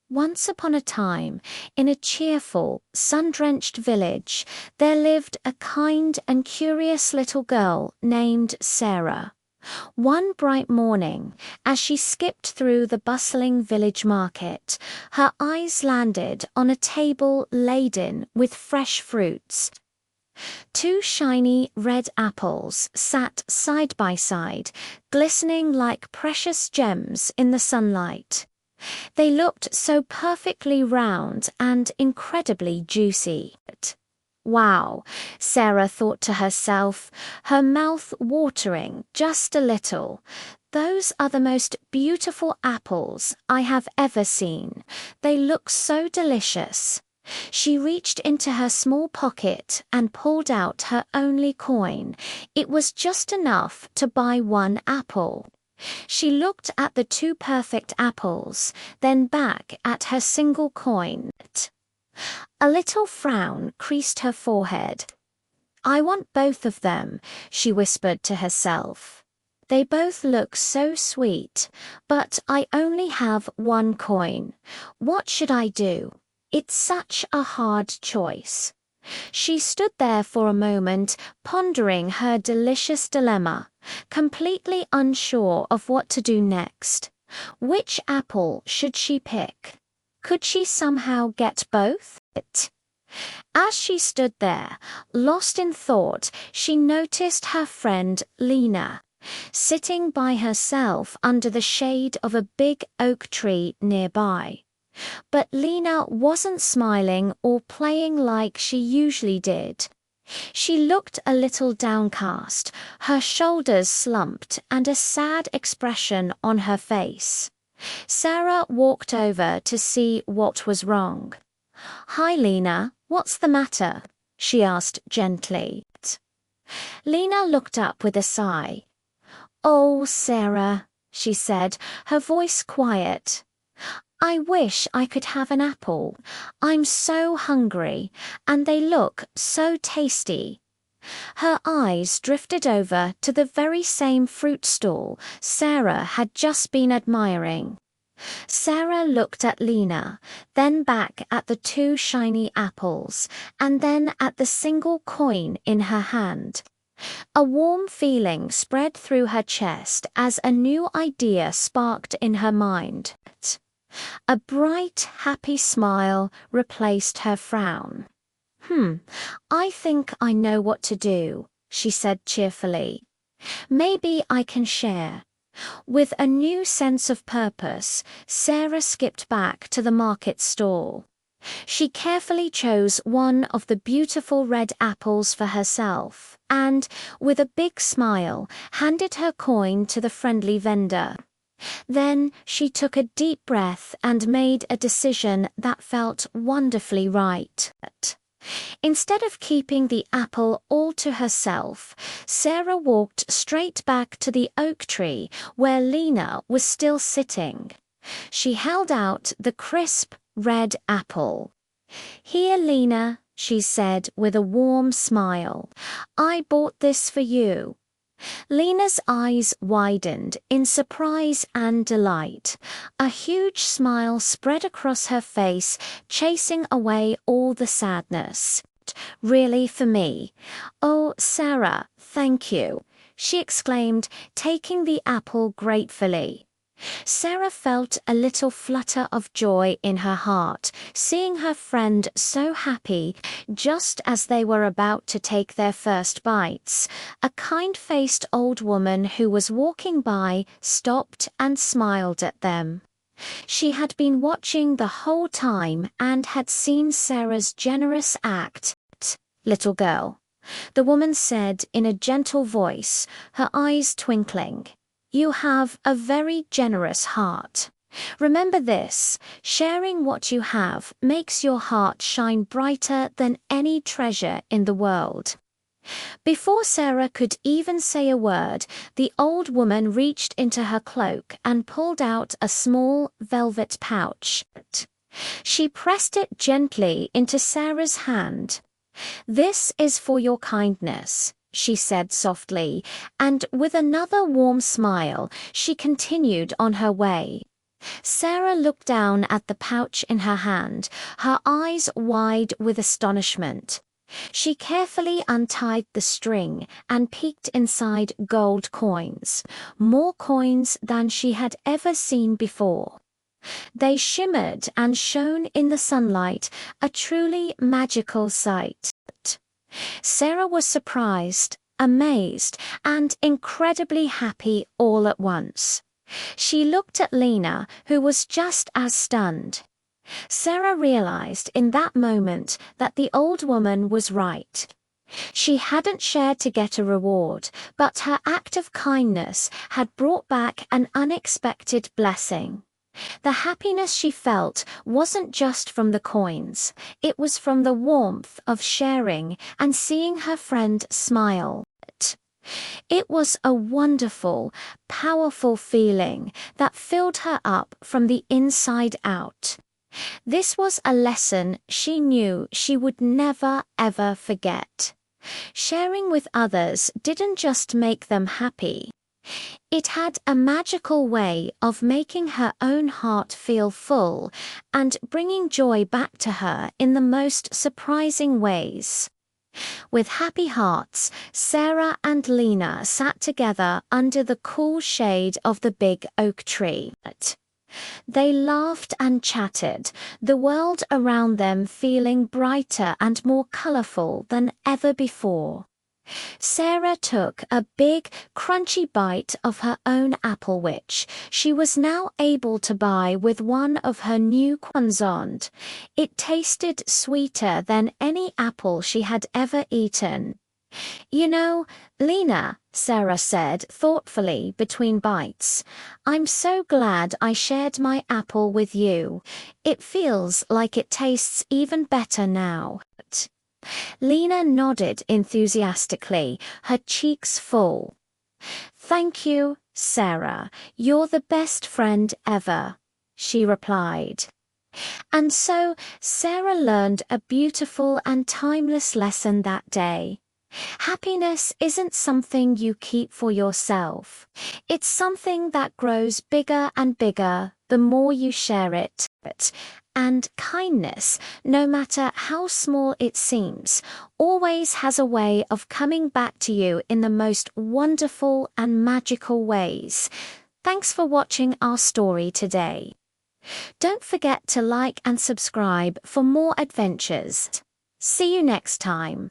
Once upon a time, in a cheerful, sun-drenched village, there lived a kind and curious little girl named Sara. One bright morning, as she skipped through the bustling village market, her eyes landed on a table laden with fresh fruits. Two shiny red apples sat side by side, glistening like precious gems in the sunlight. They looked so perfectly round and incredibly juicy. Wow, Sarah thought to herself, her mouth watering just a little. Those are the most beautiful apples I have ever seen. They look so delicious. She reached into her small pocket and pulled out her only coin. It was just enough to buy one apple. She looked at the two perfect apples, then back at her single coin. A little frown creased her forehead. "I want both of them," she whispered to herself. "They both look so sweet, but I only have one coin. What should I do? It's such a hard choice." She stood there for a moment, pondering her delicious dilemma, completely unsure of what to do next. Which apple should she pick? Could she somehow get both? As she stood there, lost in thought, she noticed her friend Lina, sitting by herself under the shade of a big oak tree nearby. But Lina wasn't smiling or playing like she usually did. She looked a little downcast, her shoulders slumped and a sad expression on her face. Sara walked over to see what was wrong. "Hi, Lina, what's the matter?" she asked gently. Lina looked up with a sigh. "Oh, Sara," she said, her voice quiet. "I wish I could have an apple. I'm so hungry, and they look so tasty." Her eyes drifted over to the very same fruit stall Sara had just been admiring. Sara looked at Lina, then back at the two shiny apples, and then at the single coin in her hand. A warm feeling spread through her chest as a new idea sparked in her mind. A bright, happy smile replaced her frown. I think I know what to do," she said cheerfully. "Maybe I can share." With a new sense of purpose, Sara skipped back to the market stall. She carefully chose one of the beautiful red apples for herself and, with a big smile, handed her coin to the friendly vendor. Then she took a deep breath and made a decision that felt wonderfully right. Instead of keeping the apple all to herself, Sara walked straight back to the oak tree where Lina was still sitting. She held out the crisp, red apple. "Here, Lina," she said with a warm smile. "I bought this for you." Lena's eyes widened in surprise and delight. A huge smile spread across her face, chasing away all the sadness. "Really for me? Oh, Sara, thank you," she exclaimed, taking the apple gratefully. Sara felt a little flutter of joy in her heart, seeing her friend so happy. Just as they were about to take their first bites, a kind-faced old woman who was walking by stopped and smiled at them. She had been watching the whole time and had seen Sara's generous act. "Little girl," the woman said in a gentle voice, her eyes twinkling. "You have a very generous heart. Remember this, sharing what you have makes your heart shine brighter than any treasure in the world." Before Sara could even say a word, the old woman reached into her cloak and pulled out a small velvet pouch. She pressed it gently into Sara's hand. "This is for your kindness," she said softly, and with another warm smile, she continued on her way. Sarah looked down at the pouch in her hand, her eyes wide with astonishment. She carefully untied the string and peeked inside gold coins, more coins than she had ever seen before. They shimmered and shone in the sunlight, a truly magical sight. Sarah was surprised, amazed, and incredibly happy all at once. She looked at Lina, who was just as stunned. Sarah realized in that moment that the old woman was right. She hadn't shared to get a reward, but her act of kindness had brought back an unexpected blessing. The happiness she felt wasn't just from the coins, it was from the warmth of sharing and seeing her friend smile. It was a wonderful, powerful feeling that filled her up from the inside out. This was a lesson she knew she would never ever forget. Sharing with others didn't just make them happy. It had a magical way of making her own heart feel full and bringing joy back to her in the most surprising ways. With happy hearts, Sarah and Lina sat together under the cool shade of the big oak tree. They laughed and chatted, the world around them feeling brighter and more colorful than ever before. Sarah took a big, crunchy bite of her own apple which she was now able to buy with one of her new croissants. It tasted sweeter than any apple she had ever eaten. "You know, Lina," Sarah said thoughtfully between bites, "I'm so glad I shared my apple with you. It feels like it tastes even better now." Lina nodded enthusiastically, her cheeks full. "Thank you, Sarah. You're the best friend ever," she replied. And so Sarah learned a beautiful and timeless lesson that day. Happiness isn't something you keep for yourself. It's something that grows bigger and bigger the more you share it. And kindness, no matter how small it seems, always has a way of coming back to you in the most wonderful and magical ways. Thanks for watching our story today. Don't forget to like and subscribe for more adventures. See you next time.